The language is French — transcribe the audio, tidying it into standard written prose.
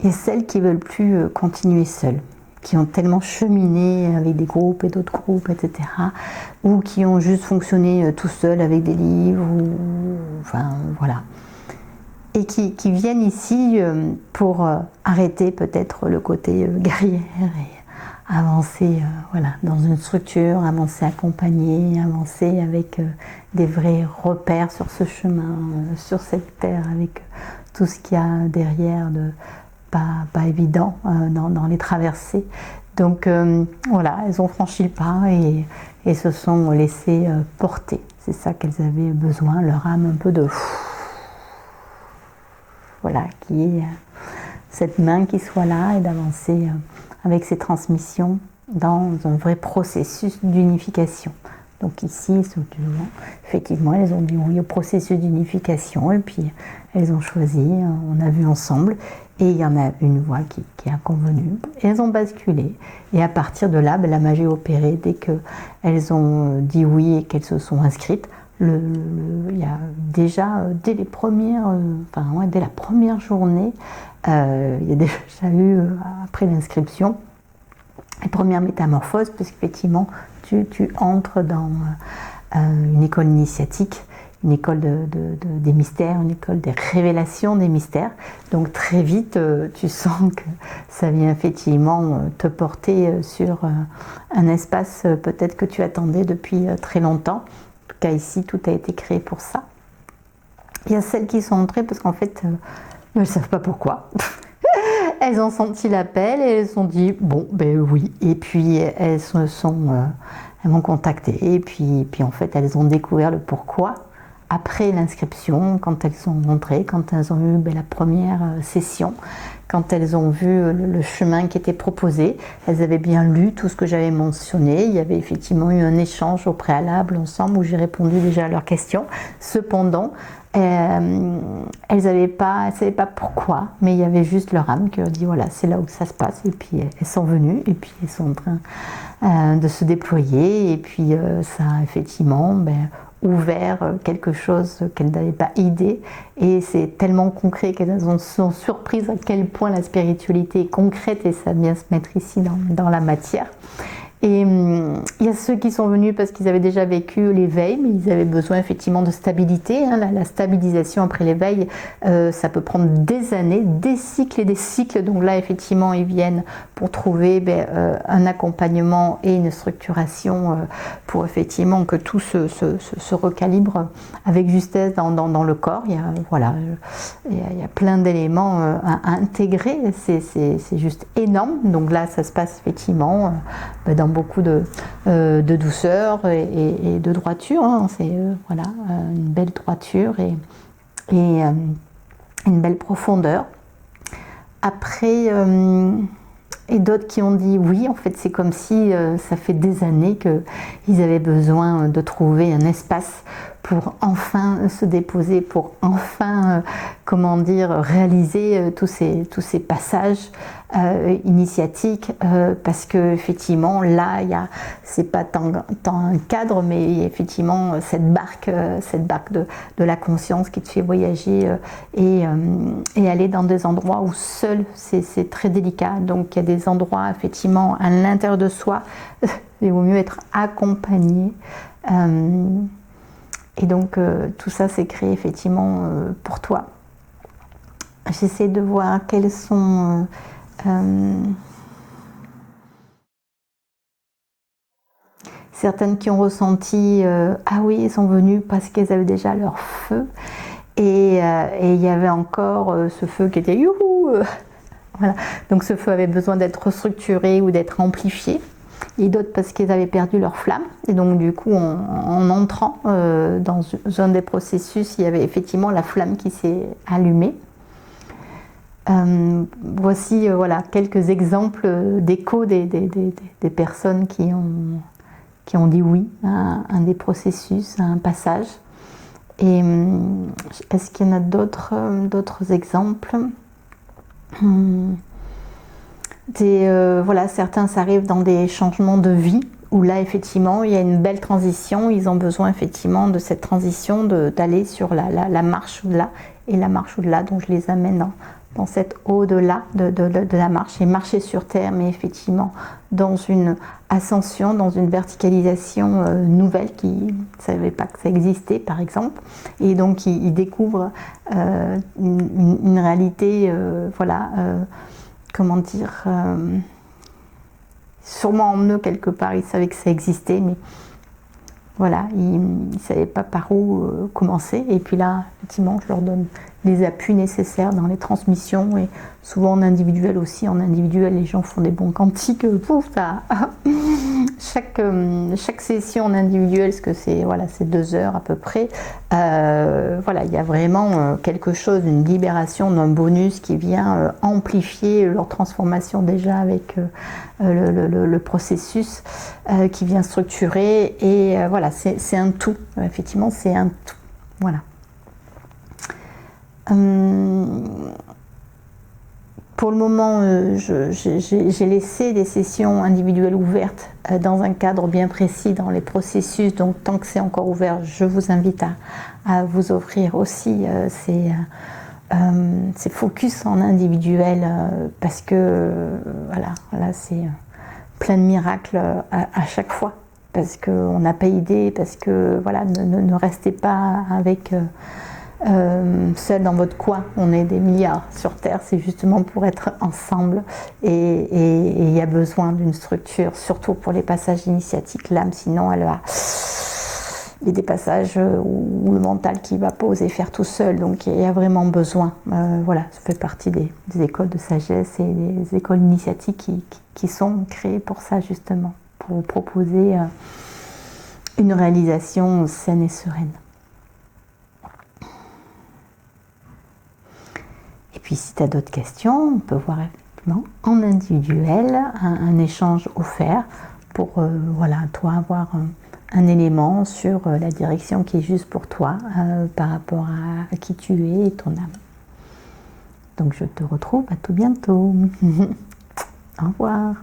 et celles qui ne veulent plus continuer seules, qui ont tellement cheminé avec des groupes et d'autres groupes, etc. Ou qui ont juste fonctionné tout seuls avec des livres, ou, enfin voilà. Et qui viennent ici pour arrêter peut-être le côté guerrière et avancer voilà, dans une structure, avancer accompagné, avancer avec des vrais repères sur ce chemin, sur cette terre, avec tout ce qu'il y a derrière de pas évident dans les traversées. Donc voilà, elles ont franchi le pas et se sont laissées porter. C'est ça qu'elles avaient besoin, leur âme un peu de... Voilà, qui est cette main qui soit là et d'avancer avec ces transmissions dans un vrai processus d'unification. Donc ici, effectivement, elles ont dit oui au processus d'unification et puis elles ont choisi, on a vu ensemble, et il y en a une voix qui a convenu. Et elles ont basculé. Et à partir de là, la magie a opéré dès qu'elles ont dit oui et qu'elles se sont inscrites. Il y a déjà, dès la première journée, il y a déjà eu, après l'inscription, les premières métamorphoses, parce qu'effectivement, tu entres dans une école initiatique, une école des mystères, une école des révélations des mystères. Donc très vite, tu sens que ça vient effectivement te porter sur un espace peut-être que tu attendais depuis très longtemps. En tout cas ici, tout a été créé pour ça. Il y a celles qui sont entrées parce qu'en fait, elles ne savent pas pourquoi. Elles ont senti l'appel et elles se sont dit bon ben oui, et puis elles m'ont contacté et puis en fait elles ont découvert le pourquoi après l'inscription, quand elles sont rentrées, quand elles ont eu la première session, quand elles ont vu le chemin qui était proposé. Elles avaient bien lu tout ce que j'avais mentionné. Il y avait effectivement eu un échange au préalable ensemble où j'ai répondu déjà à leurs questions. Cependant, elles ne savaient pas pourquoi, mais il y avait juste leur âme qui leur dit voilà, c'est là où ça se passe. Et puis elles sont venues et puis elles sont en train de se déployer. Et puis ça a effectivement ouvert quelque chose qu'elles n'avaient pas idée, et c'est tellement concret qu'elles sont surprises à quel point la spiritualité est concrète et ça vient se mettre ici dans la matière. Et il y a ceux qui sont venus parce qu'ils avaient déjà vécu l'éveil, mais ils avaient besoin effectivement de stabilité. La stabilisation après l'éveil, ça peut prendre des années, des cycles et des cycles. Donc là, effectivement, ils viennent pour trouver un accompagnement et une structuration pour effectivement que tout se recalibre avec justesse dans le corps. Il y a plein d'éléments à intégrer. C'est juste énorme. Donc là, ça se passe effectivement dans beaucoup de douceur et de droiture. C'est une belle droiture et une belle profondeur. Après, et d'autres qui ont dit oui, en fait c'est comme si ça fait des années qu'ils avaient besoin de trouver un espace pour enfin se déposer, pour enfin réaliser tous ces passages initiatiques, parce que effectivement là c'est pas tant un cadre, mais effectivement cette barque de la conscience qui te fait voyager et aller dans des endroits où seul c'est très délicat. Donc il y a des endroits effectivement à l'intérieur de soi, il vaut mieux être accompagné. Et donc tout ça c'est créé effectivement pour toi. J'essaie de voir quels sont certaines qui ont ressenti ah oui, elles sont venues parce qu'elles avaient déjà leur feu, et il y avait encore ce feu qui était youhou, voilà. Donc ce feu avait besoin d'être restructuré ou d'être amplifié, et d'autres parce qu'ils avaient perdu leur flamme. Et donc du coup en entrant dans un des processus, il y avait effectivement la flamme qui s'est allumée. Voici quelques exemples d'échos des personnes qui ont dit oui à un des processus, à un passage. Et est-ce qu'il y en a d'autres exemples? Certains s'arrivent dans des changements de vie où là effectivement il y a une belle transition, ils ont besoin effectivement de cette transition, d'aller sur la marche au-delà, et la marche au-delà, donc je les amène dans cet au-delà de la marche, et marcher sur terre, mais effectivement dans une ascension, dans une verticalisation nouvelle qui ne savait pas que ça existait, par exemple, et donc il découvre une réalité, voilà, comment dire, sûrement en eux quelque part, ils savaient que ça existait, mais voilà, ils ne savaient pas par où commencer. Et puis là, effectivement, je leur donne les appuis nécessaires dans les transmissions, et souvent en individuel aussi. En individuel, les gens font des bons cantiques. Pouf, ça. Chaque session en individuel, parce que c'est voilà, c'est 2 heures à peu près. Voilà, il y a vraiment quelque chose, une libération d'un bonus qui vient amplifier leur transformation déjà avec le processus qui vient structurer. Et voilà, c'est un tout. Effectivement, c'est un tout. Voilà. Pour le moment, j'ai laissé des sessions individuelles ouvertes dans un cadre bien précis dans les processus. Donc, tant que c'est encore ouvert, je vous invite à vous offrir aussi ces focus en individuel parce que voilà, là c'est plein de miracles à chaque fois. Parce qu'on n'a pas idée, parce que voilà, ne restez pas avec seul dans votre coin. On est des milliards sur Terre, c'est justement pour être ensemble, et il y a besoin d'une structure, surtout pour les passages initiatiques. L'âme, sinon, il y a des passages où le mental qui va pas oser faire tout seul, donc il y a vraiment besoin. Voilà, ça fait partie des écoles de sagesse et des écoles initiatiques qui sont créées pour ça, justement, pour proposer une réalisation saine et sereine. Et puis si tu as d'autres questions, on peut voir effectivement en individuel un échange offert pour voilà, toi avoir un élément sur la direction qui est juste pour toi par rapport à qui tu es et ton âme. Donc je te retrouve à tout bientôt. Au revoir.